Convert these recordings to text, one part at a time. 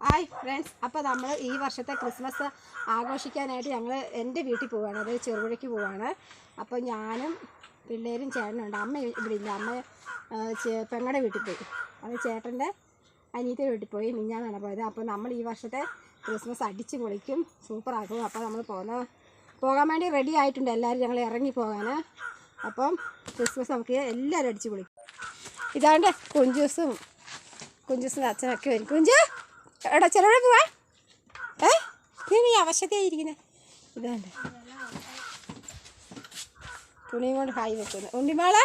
Hi friends, അപ്പോൾ നമ്മൾ ഈ വർഷത്തെ ക്രിസ്മസ് ആഘോഷിക്കാനായിട്ട് ഞങ്ങൾ എൻ്റെ വീട്ടിൽ പോവുകയാണ്. അത് ചെറുപുഴയ്ക്ക് പോവുകയാണ്. അപ്പോൾ ഞാനും പിള്ളേരും ചേട്ടനുണ്ട്. അമ്മ ഇവിടെ ഇല്ല. അമ്മ പെങ്ങളുടെ വീട്ടിൽ പോയി. അത് ചേട്ടൻ്റെ അനിയത്തിയുടെ വീട്ടിൽ പോയി. മിഞ്ഞാന്നാണ് പോയത്. അപ്പോൾ നമ്മൾ ഈ വർഷത്തെ ക്രിസ്മസ് അടിച്ച് പൊളിക്കും, സൂപ്പറാക്കും. അപ്പോൾ നമ്മൾ പോകാൻ വേണ്ടി റെഡി ആയിട്ടുണ്ട് എല്ലാവരും. ഞങ്ങൾ ഇറങ്ങി പോകാൻ. അപ്പം ക്രിസ്മസ് നമുക്ക് എല്ലാവരും അടിച്ച് പൊളിക്കും. ഇതാണ്ട് കുഞ്ചൂസും അച്ഛനൊക്കെ വരും. കുഞ്ചു എടാ ചെറുപുഴ പോവാ. നീ അവശതയായിരിക്കുന്നത്. ഇതാണ്ട് തുണിയും കൊണ്ട് ഹായ് വെക്കുന്നത്. ഉണ്ണിമാളെ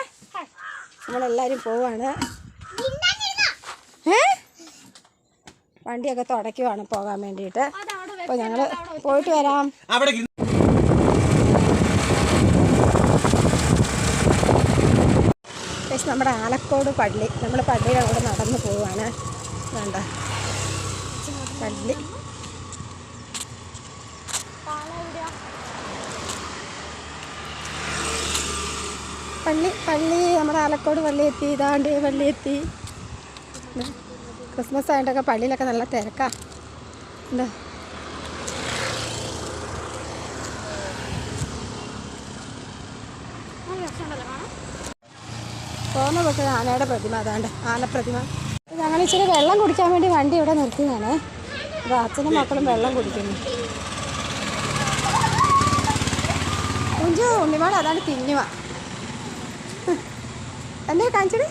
നമ്മളെല്ലാവരും പോവാണ്. വണ്ടിയൊക്കെ തുടയ്ക്കുവാണ് പോകാൻ വേണ്ടിയിട്ട്. അപ്പോൾ ഞങ്ങൾ പോയിട്ട് വരാം. പക്ഷെ നമ്മുടെ ആലക്കോട് പള്ളി, നമ്മൾ പള്ളിയുടെ അവിടെ നടന്ന് പോവുകയാണ്. വേണ്ട പള്ളി പള്ളി നമ്മുടെ ആലക്കോട് പള്ളി എത്തി. ഇതാണ്ട് പള്ളി എത്തി. ക്രിസ്മസ് ആയിട്ടൊക്കെ പള്ളിയിലൊക്കെ നല്ല തിരക്കാ. എന്താ പോകുന്ന തൊട്ട് ആനയുടെ പ്രതിമ. അതാണ്ട് ആനപ്രതിമ. ഞങ്ങൾ ഇച്ചിരി വെള്ളം കുടിക്കാൻ വേണ്ടി വണ്ടി ഇവിടെ നിർത്തിയതാണ്. അത് അച്ഛനും മക്കളും വെള്ളം കുടിക്കുന്നു. കുഞ്ചു ഉണ്ണിമാട് അതാണ് തിന്നുക. എന്നെ കാണിച്ചത്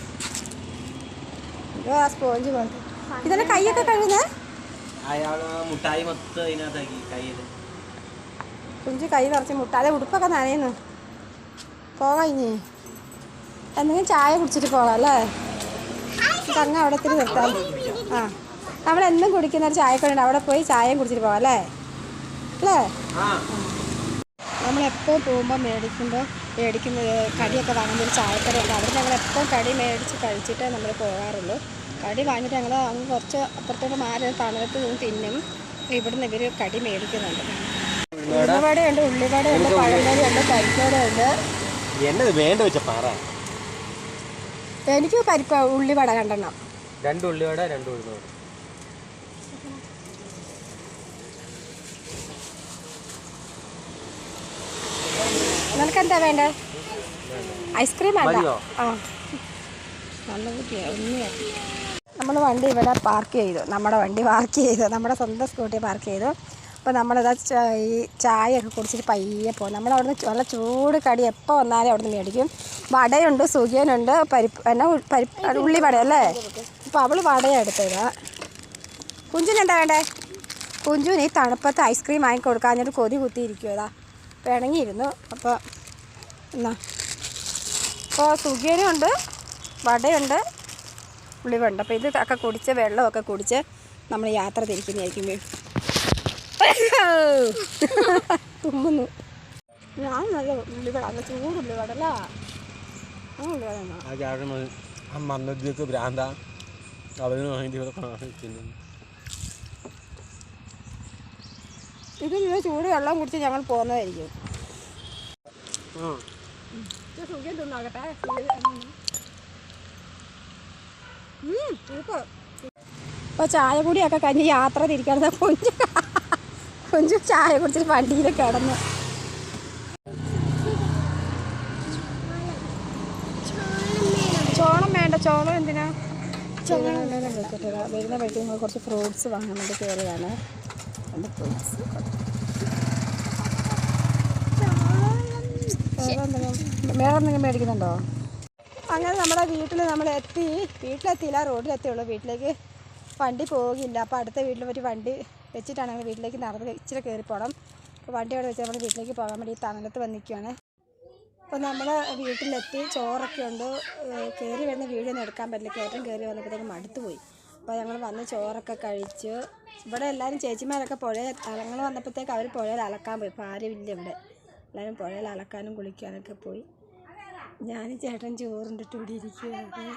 സ്പോഞ്ച് പോലത്തെ. ഇതന്നെ കൈയൊക്കെ കഴുകുന്നത്. കുഞ്ചു കൈ നിറച്ച് മുട്ടാതെ ഉടുപ്പൊക്കെ നനയുന്നു. പോകാം ഇനി. എന്തെങ്കിലും ചായ കുടിച്ചിട്ട് പോകാം അല്ലേ? അങ്ങ് അവിടെ ഇത്തിരി നിർത്താം. നമ്മളെന്നും കുടിക്കുന്ന ഒരു ചായക്കടയുണ്ട്, അവിടെ പോയി ചായയും കുടിച്ചിട്ട് പോകാം അല്ലേ? നമ്മളെപ്പോൾ പോകുമ്പോൾ മേടിക്കുന്ന കടിയൊക്കെ വാങ്ങുന്ന ഒരു ചായക്കടയുണ്ട്. അവിടെ ഞങ്ങളെപ്പോൾ കടി മേടിച്ച് കഴിച്ചിട്ടേ നമ്മൾ പോകാറുള്ളൂ. കടി വാങ്ങിയിട്ട് ഞങ്ങൾ അങ്ങ് കുറച്ച് അപ്പുറത്തോട്ട് മാറി തണലത്ത് നിന്ന് തിന്നും. ഇവിടുന്ന് ഇവർ കടി മേടിക്കുന്നുണ്ട്. ഉള്ളിവടയുണ്ട്, ഉള്ളിവടയുണ്ട്, പഴംപൊരിയുണ്ട്, പരിപ്പുവടയുണ്ട്. എനിക്ക് പരിപ്പ് ഉള്ളിവട 2 എണ്ണം. 2 ഉള്ളിവട 2 ഉഴുന്നുവട. നിനക്ക് എന്താ വേണ്ടത്? ഐസ്ക്രീം വേണ്ട. നമ്മൾ വണ്ടി ഇവിടെ പാർക്ക് ചെയ്തു. നമ്മുടെ വണ്ടി പാർക്ക് ചെയ്തു. നമ്മുടെ സ്വന്തം സ്കൂട്ടി പാർക്ക് ചെയ്തു. അപ്പോൾ നമ്മളിതാ ഈ ചായയൊക്കെ കുടിച്ചിട്ട് പയ്യെ പോകും. നമ്മളവിടുന്ന് നല്ല ചൂട് കടി എപ്പോൾ വന്നാലും അവിടുന്ന് മേടിക്കും. വടയുണ്ട്, സുഖിയനുണ്ട്, പരിപ്പ് ഉള്ളിവട അല്ലേ? അപ്പോൾ അവൾ വടയാണ് എടുത്തത്. കുഞ്ചുന് എന്താ വേണ്ടേ? കുഞ്ചുന് ഈ തണുപ്പത്ത് ഐസ്ക്രീം വാങ്ങിക്കൊടുക്കാൻ എന്നിട്ട് കൊതി കുത്തിയിരിക്കും. ഇതാ പിണങ്ങിയിരുന്നു. അപ്പോൾ എന്നാ അപ്പോൾ സുഖിയനും ഉണ്ട്, വടയുണ്ട്, ഉള്ളിവട. അപ്പോൾ ഇതൊക്കെ കുടിച്ച് വെള്ളമൊക്കെ കുടിച്ച് നമ്മൾ യാത്ര തിരിക്കുന്നതായിരിക്കും. തുമ്മുന്നു. ഞാൻ നല്ല ഉള്ളിവട, നല്ല ചൂടുള്ളിവട അല്ല. ഇത് ചൂട് വെള്ളം കുടിച്ച് ഞങ്ങൾ പോകുന്നതായിരിക്കും. സുഖം തിന്നാകട്ടെ. ഇപ്പോൾ ചായ കൂടിയൊക്കെ കഴിഞ്ഞ് യാത്ര തിരിക്കാതെ കൊഞ്ചു ചായ കുടിച്ചിട്ട് വണ്ടിയിൽ കിടന്നു. ചോളം വേണ്ട. ചോളം എന്തിനാ? വരുന്ന വഴിക്ക് നിങ്ങൾ കുറച്ച് ഫ്രൂട്ട്സ് വാങ്ങാൻ വേണ്ടി കയറിയാണ്. എൻ്റെ ഫ്രൂട്ട്സ് വേറെ എന്തെങ്കിലും മേടിക്കുന്നുണ്ടോ? അങ്ങനെ നമ്മുടെ വീട്ടിലെത്തിയില്ല, റോഡിലെത്തിയുള്ളൂ. വീട്ടിലേക്ക് വണ്ടി പോകില്ല. അപ്പോൾ അടുത്ത വീട്ടിൽ ഒരു വണ്ടി വെച്ചിട്ടാണ് ഞങ്ങൾ വീട്ടിലേക്ക് നടന്ന് ഇച്ചിരി കയറിപ്പോകണം. അപ്പോൾ വണ്ടി അവിടെ വെച്ച് നമ്മൾ വീട്ടിലേക്ക് പോകാൻ വേണ്ടി തണലത്ത് വന്നിരിക്കുകയാണ്. അപ്പോൾ നമ്മൾ വീട്ടിലെത്തി. ചോറൊക്കെ ഉണ്ട്. കയറി വരുന്ന വീഡിയോ ഒന്നും എടുക്കാൻ പറ്റില്ല. കയറ്റം കയറി വന്നപ്പോഴത്തേക്കും മടുത്തു പോയി. അപ്പോൾ ഞങ്ങൾ വന്ന് ചോറൊക്കെ കഴിച്ച് ഇവിടെ എല്ലാവരും ചേച്ചിമാരൊക്കെ ഞങ്ങൾ വന്നപ്പോഴത്തേക്ക് അവർ പുഴയിൽ അലക്കാൻ പോയി. ഇപ്പോൾ ആരുമില്ല ഇവിടെ. എല്ലാവരും പുഴയിൽ അലക്കാനും കുളിക്കാനൊക്കെ പോയി. ഞാനും ചേട്ടൻ ചോറുണ്ടിട്ട് ഇവിടെ ഇരിക്കുകയാണ്.